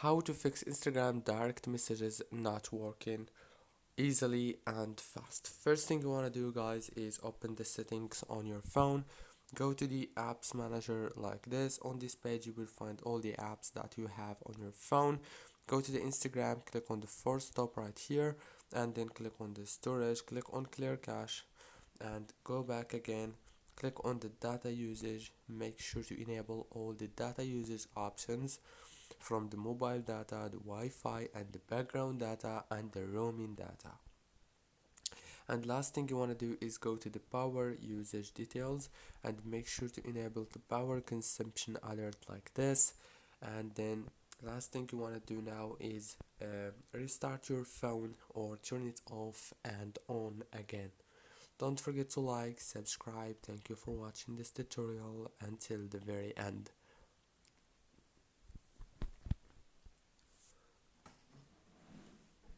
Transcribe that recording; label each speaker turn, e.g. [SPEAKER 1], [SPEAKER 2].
[SPEAKER 1] How to fix Instagram direct messages not working easily and fast. First thing you want to do, guys, is open the settings on your phone. Go to the apps manager like this. On this page you will find all the apps that you have on your phone. Go to the Instagram, click on the first stop right here, and then click on the storage, click on clear cache, and go back again. Click on the data usage. Make sure to enable all the data usage options from the mobile data, the Wi-Fi, and the background data, and the roaming data. And last thing you want to do is go to the power usage details and make sure to enable the power consumption alert like this. And then last thing you want to do now is restart your phone or turn it off and on again. Don't forget to like, subscribe. Thank you for watching this tutorial until the very end.